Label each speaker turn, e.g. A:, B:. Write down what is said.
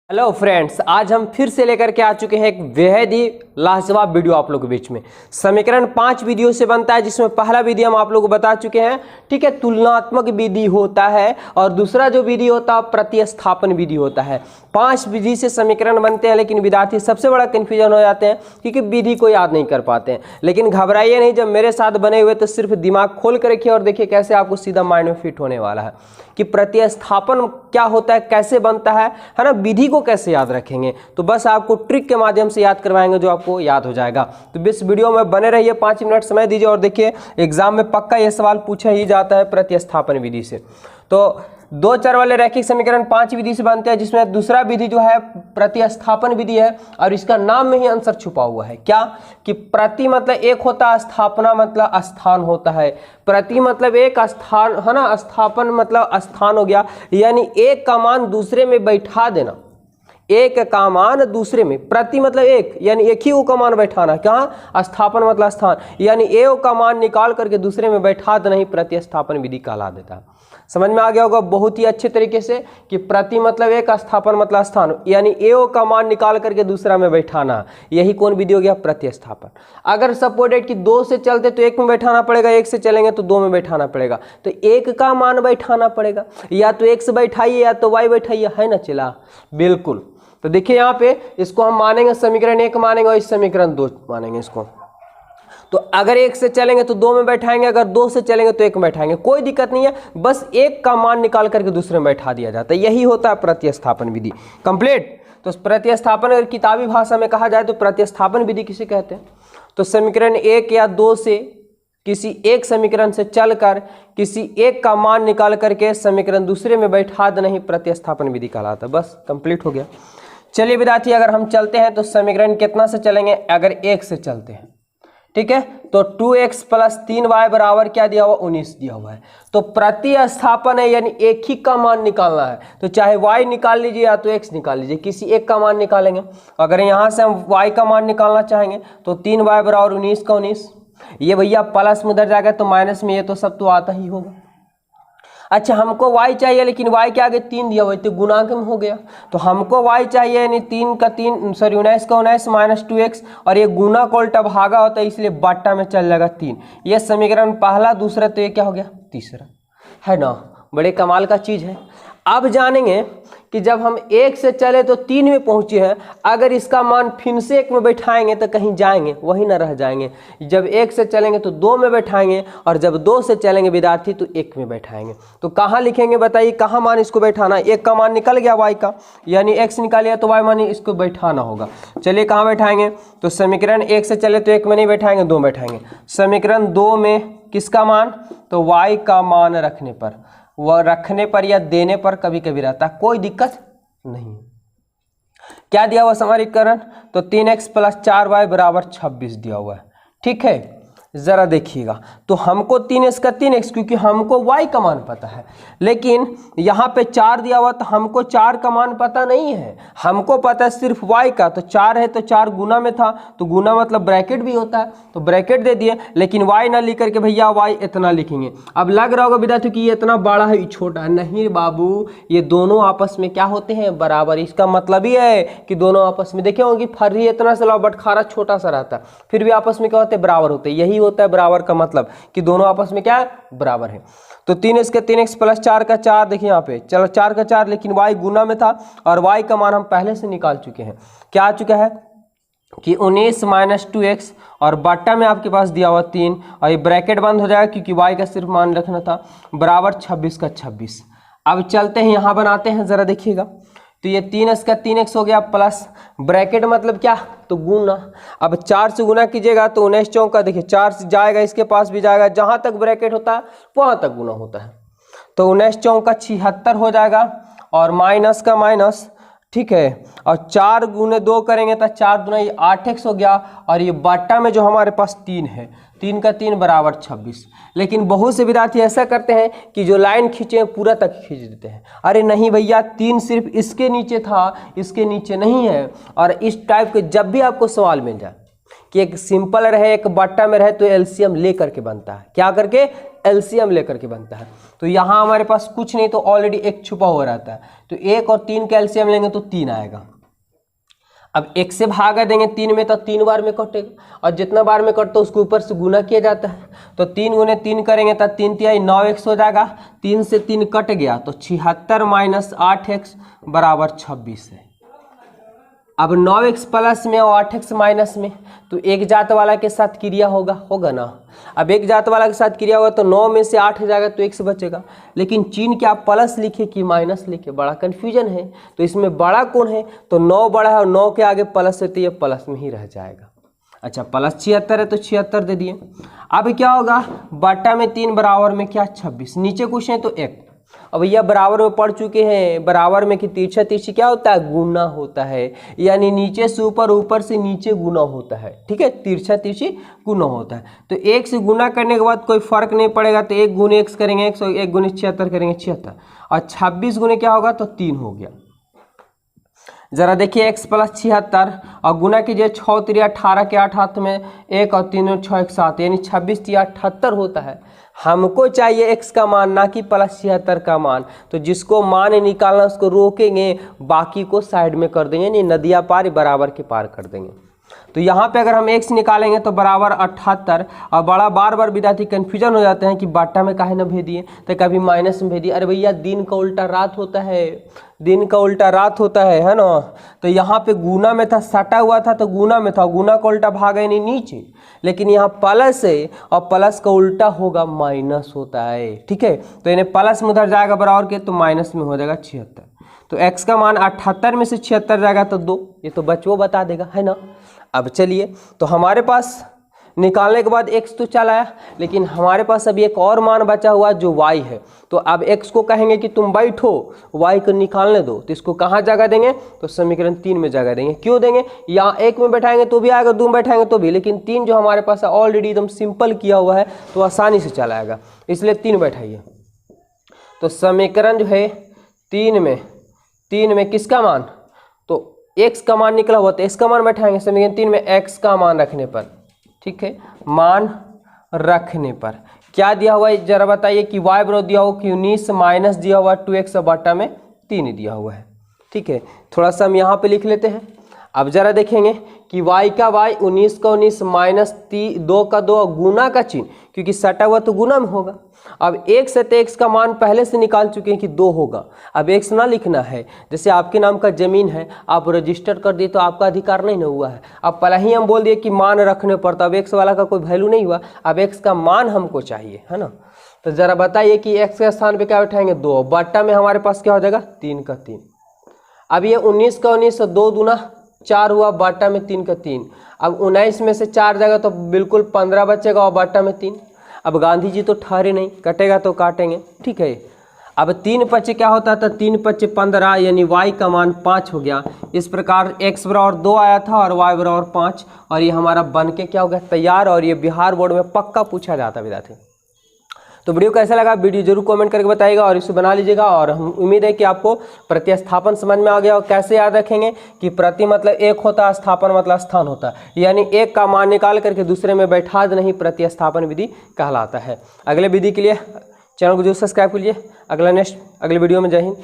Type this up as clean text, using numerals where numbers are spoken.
A: Hello friends, आज हम फिर से लेकर के आ चुके हैं एक बेहद ही लाजवाब वीडियो आप लोगों के बीच में। समीकरण 5 विधियों से बनता है, जिसमें पहला विधि हम आप लोगों को बता चुके हैं, ठीक है, तुलनात्मक विधि होता है, और दूसरा जो विधि होता है प्रतिस्थापन विधि होता है। 5 विधि से समीकरण बनते हैं, लेकिन विद्यार्थी सबसे बड़ा कन्फ्यूजन हो जाते हैं क्योंकि विधि को याद नहीं कर पाते हैं। लेकिन घबराइए नहीं, जब मेरे साथ बने हुए तो सिर्फ दिमाग खोल कर रखिए और देखिए कैसे आपको सीधा माइंड में फिट होने वाला है कि प्रतिस्थापन क्या होता है, कैसे बनता है ना, विधि को कैसे याद रखेंगे। तो बस आपको ट्रिक के माध्यम से याद करवाएंगे जो आपको याद हो जाएगा। तो इस वीडियो में बने रहिए, 5 मिनट समय दीजिए और देखिए एग्जाम में पक्का ये सवाल पूछा ही जाता है प्रतिस्थापन विधि से। तो 2 चर वाले रैखिक समीकरण 5 विधि से बनते हैं, जिसमें दूसरा विधि जो है प्रतिस्थापन विधि है, और इसका नाम में ही आंसर छुपा हुआ है। क्या कि प्रति मतलब एक होता है, स्थापना मतलब स्थान होता है। प्रति मतलब एक, स्थान है ना, स्थापन मतलब स्थान हो गया, यानी एक का मान दूसरे में बैठा देना। एक का मान दूसरे में, प्रति मतलब एक, यानी एक ही का मान बैठाना। क्या? स्थापन मतलब स्थान, यानी एक का मान निकाल करके दूसरे में बैठा देना ही प्रतिस्थापन विधि कहला देता है। समझ में आ गया होगा बहुत ही अच्छे तरीके से कि प्रति मतलब एक, स्थापन मतलब स्थान, यानी एक का मान निकाल करके दूसरा में बैठाना, यही कौन विधि हो गया? प्रतिस्थापन। अगर सपोर्टेड कि 2 से चलते तो 1 में बैठाना पड़ेगा, 1 से चलेंगे तो 2 में बैठाना पड़ेगा, तो 1 का मान बैठाना पड़ेगा, या तो x बैठाइए या तो y बैठाइए, है ना। चला बिल्कुल। तो देखिए यहाँ पे इसको हम मानेंगे समीकरण 1 मानेंगे और इस समीकरण 2 मानेंगे इसको। तो अगर 1 से चलेंगे तो 2 में बैठाएंगे, अगर 2 से चलेंगे तो 1 में बैठाएंगे, कोई दिक्कत नहीं है, बस 1 का मान निकाल करके दूसरे में बैठा दिया जाता है। यही होता है प्रतिस्थापन विधि। कंप्लीट। तो प्रतिस्थापन अगर किताबी भाषा में कहा जाए तो प्रतिस्थापन विधि किसे कहते हैं? तो समीकरण 1 या 2 से किसी एक समीकरण से चलकर किसी एक का मान निकाल करके समीकरण दूसरे में बैठा देना ही प्रतिस्थापन विधि कहलाता है। बस कंप्लीट हो गया। चलिए विद्यार्थी, अगर हम चलते हैं तो समीकरण कितना से चलेंगे? अगर 1 से चलते हैं, ठीक है, तो 2x + 3y बराबर क्या दिया हुआ? 19 दिया हुआ है। तो प्रतिस्थापन है, यानी एक ही का मान निकालना है। तो चाहे y निकाल लीजिए या तो x निकाल लीजिए, किसी एक का मान निकालेंगे। अगर यहाँ से हम y का मान निकालना चाहेंगे तो 3y बराबर 19 का 19, ये भैया प्लस में उधर जाएगा तो माइनस में, ये तो सब तो आता ही होगा। अच्छा, हमको y चाहिए, लेकिन y के आगे 3 दिया हुआ है तो गुणांक में हो गया। तो हमको y चाहिए, यानी 3 का 3 सॉरी 19 का 19 माइनस 2x, और ये गुना को उल्टा भागा होता है, इसलिए बट्टा में चल जाएगा 3। ये समीकरण पहला। दूसरा तो ये क्या हो गया? तीसरा, है ना। बड़े कमाल का चीज़ है। अब जानेंगे कि जब हम 1 से चले तो 3 में पहुंचे हैं, अगर इसका मान फिर से 1 में बैठाएंगे तो कहीं जाएंगे, वहीं ना रह जाएंगे। जब 1 से चलेंगे तो 2 में बैठाएंगे, और जब 2 से चलेंगे विद्यार्थी तो 1 में बैठाएंगे। तो कहाँ लिखेंगे बताइए, कहाँ मान इसको बैठाना? 1 का मान निकल गया y का, यानी x निकाल लिया तो y मान इसको बैठाना होगा। चलिए कहाँ बैठाएंगे? तो समीकरण 1 से चले तो 1 में नहीं बैठाएंगे, 2 बैठाएंगे। समीकरण 2 में किसका मान? तो y का मान रखने पर, वह रखने पर या देने पर कभी कभी रहता है, कोई दिक्कत नहीं। क्या दिया हुआ समीकरण? तो 3x + 4y बराबर 26 दिया हुआ है, ठीक है। जरा देखिएगा, तो हमको 3x का 3x, क्योंकि हमको y का मान पता है, लेकिन यहाँ पे 4 दिया हुआ तो हमको 4 का मान पता नहीं है, हमको पता है सिर्फ y का। तो 4 है तो 4 गुना में था, तो गुना मतलब ब्रैकेट भी होता है, तो ब्रैकेट दे दिए, लेकिन y ना लिख करके भैया y इतना लिखेंगे। अब लग रहा होगा विद्यार्थी कि ये इतना बड़ा है, ये छोटा है। नहीं बाबू, ये दोनों आपस में क्या होते हैं? बराबर। इसका मतलब ही है कि दोनों आपस में, देखे होंगे फर्री इतना सा बटखारा छोटा सा रहता है, फिर भी आपस में क्या होते हैं? बराबर होते हैं। यही होता है बराबर का मतलब, कि दोनों आपस में क्या है? बराबर है। तो 3x का 3x + 4 का 4, देखिए यहाँ पे, चलो 4 का 4, लेकिन y गुना में था, और y का मान हम पहले से निकाल चुके हैं। क्या आ चुका है कि 19 - 2x, और बट्टा में आपके पास दिया हुआ 3, और ये ब्रैकेट बंद हो जाएगा क्योंकि y का सिर्फ मान रखना था, बराबर 26 का 26। अब चलते हैं यहाँ बनाते हैं, जरा देखिएगा। तो ये 3x का 3x हो गया, प्लस ब्रैकेट मतलब क्या? तो गुना। अब 4 से गुना कीजिएगा तो 19 चौक का, देखिए 4 से जाएगा, इसके पास भी जाएगा, जहाँ तक ब्रैकेट होता है वहाँ तक गुना होता है। तो 19 चौक का 76 हो जाएगा, और माइनस का माइनस, ठीक है, और 4 गुने 2 करेंगे तो 4 दूना ये 8x हो गया, और ये बट्टा में जो हमारे पास 3 है, 3 का 3 बराबर 26। लेकिन बहुत से विद्यार्थी ऐसा करते हैं कि जो लाइन खींचे पूरा तक खींच देते हैं। अरे नहीं भैया, 3 सिर्फ इसके नीचे था, इसके नीचे नहीं है। और इस टाइप के जब भी आपको सवाल मिल जाए कि एक सिंपल रहे एक बट्टा में रहे, तो एलसीएम ले करके बनता है। क्या करके? एलसीएम लेकर के बनता है। तो यहाँ हमारे पास कुछ नहीं तो ऑलरेडी एक छुपा हुआ रहता है, तो 1 और 3 का एलसीएम लेंगे तो 3 आएगा। अब 1 से भागा देंगे 3 में तो 3 बार में कटेगा, और जितना बार में कटता है उसको ऊपर से गुना किया जाता है। तो 3 गुने 3 करेंगे तो 3 तिहाई 9x हो जाएगा। 3 से 3 कट गया तो 76 माइनस 8x बराबर 26 है। अब 9x प्लस में और 8x माइनस में, तो एक जात वाला के साथ क्रिया होगा ना। अब एक जात वाला के साथ क्रिया होगा तो 9 में से 8 जाएगा तो x बचेगा। लेकिन चिन्ह क्या प्लस लिखे कि माइनस लिखे, बड़ा कन्फ्यूजन है। तो इसमें बड़ा कौन है, तो 9 बड़ा है और 9 के आगे प्लस है तो ये प्लस में ही रह जाएगा। अच्छा प्लस 76 है तो 76 दे दिए। अब क्या होगा, बटा में 3 बराबर में क्या 26, नीचे कुछ है तो 1। अब भैया बराबर में पढ़ चुके हैं, बराबर में कि तिरछा तिरछी क्या होता है, गुना होता है, यानी नीचे से ऊपर ऊपर से नीचे गुना होता है। ठीक है, तिरछा तिरछी गुना होता है। तो 1 से गुना करने के बाद कोई फर्क नहीं पड़ेगा, तो 1 गुने x करेंगे x और 1 गुने 76 करेंगे 76, और 26 गुने क्या होगा तो 3 हो गया। जरा देखिए x प्लस 76 और गुना कीजिए 6 3 18 के 8 हाथ में 1 और 3 और 6 एक साथ, यानी 26 3 78 होता है। हमको चाहिए x का मान, ना कि प्लस 76 का मान। तो जिसको मान निकालना उसको रोकेंगे, बाकी को साइड में कर देंगे, यानी नदिया पार बराबर के पार कर देंगे। तो यहाँ पे अगर हम x निकालेंगे तो बराबर 78, और बड़ा बार बार विद्यार्थी कन्फ्यूजन हो जाते हैं कि बाटा में काहे न भेदिए, तो कभी माइनस में भेदिए। अरे भैया दिन का उल्टा रात होता है, दिन का उल्टा रात होता है ना। तो यहाँ पे गुना में था, सटा हुआ था तो गुना में था, गुना का उल्टा भागा नहीं नीचे, लेकिन यहाँ प्लस है और प्लस का उल्टा होगा माइनस होता है। ठीक है, तो इन्हें प्लस में उधर जाएगा बराबर के, तो माइनस में हो जाएगा 76। तो x का मान 78 में से 76 जाएगा तो 2, ये तो बच्चों बता देगा, है ना। अब चलिए, तो हमारे पास निकालने के बाद x तो चला आया, लेकिन हमारे पास अभी एक और मान बचा हुआ जो y है। तो अब x को कहेंगे कि तुम बैठो, y को निकालने दो, तो इसको कहाँ जगह देंगे, तो समीकरण 3 में जगह देंगे। क्यों देंगे, यहाँ 1 में बैठाएंगे तो भी आएगा, 2 में बैठाएंगे तो भी, लेकिन 3 जो हमारे पास ऑलरेडी एकदम सिंपल किया हुआ है तो आसानी से चला आएगा, इसलिए 3 बैठाइए। तो समीकरण जो है 3 में किसका मान, तो x का मान निकला हुआ, तो x का मान बैठाएंगे समीकरण 3 में x का मान रखने पर। ठीक है, मान रखने पर क्या दिया हुआ है जरा बताइए, कि y बराबर दिया हुआ कि 19 माइनस दिया हुआ 2x बटा में 3 दिया हुआ है। ठीक है, थोड़ा सा हम यहाँ पे लिख लेते हैं। अब जरा देखेंगे कि y का y 19 का 19 माइनस 2 का 2 गुना का चिन्ह, क्योंकि सटा हुआ तो गुना में होगा। अब x से तो x का मान पहले से निकाल चुके हैं कि 2 होगा। अब x ना लिखना है, जैसे आपके नाम का जमीन है, आप रजिस्टर कर दिए तो आपका अधिकार नहीं ना हुआ है। अब पहले ही हम बोल दिए कि मान रखने पर, तो अब x वाला का कोई वैल्यू नहीं हुआ, अब x का मान हमको चाहिए, है ना। तो जरा बताइए कि x के स्थान पर क्या बैठाएंगे, 2 बट्टा में हमारे पास क्या हो जाएगा 3 का 3। अब ये 19 का 19 2 दूना 4 हुआ, बाटा में 3 का 3। अब 19 में से 4 जाएगा तो बिल्कुल 15 बचेगा और बाटा में 3। अब गांधी जी तो ठहरे नहीं, कटेगा तो काटेंगे। ठीक है, अब 3 पच्चे क्या होता था, 3 पच्चे 15, यानी y का मान 5 हो गया। इस प्रकार x बराबर 2 आया था और y बराबर 5, और ये हमारा बन के क्या हो गया तैयार, और ये बिहार बोर्ड में पक्का पूछा जाता विद्यार्थी। तो वीडियो कैसा लगा, वीडियो जरूर कमेंट करके बताइएगा और इसे बना लीजिएगा। और हम उम्मीद है कि आपको प्रतिस्थापन समझ में आ गया। और कैसे याद रखेंगे कि प्रति मतलब एक होता है, स्थापन मतलब स्थान होता है, यानी एक का मान निकाल करके दूसरे में बैठा नहीं प्रतिस्थापन विधि कहलाता है। अगले विधि के लिए चैनल को जरूर सब्सक्राइब कीजिए। अगले वीडियो में जय हिंद।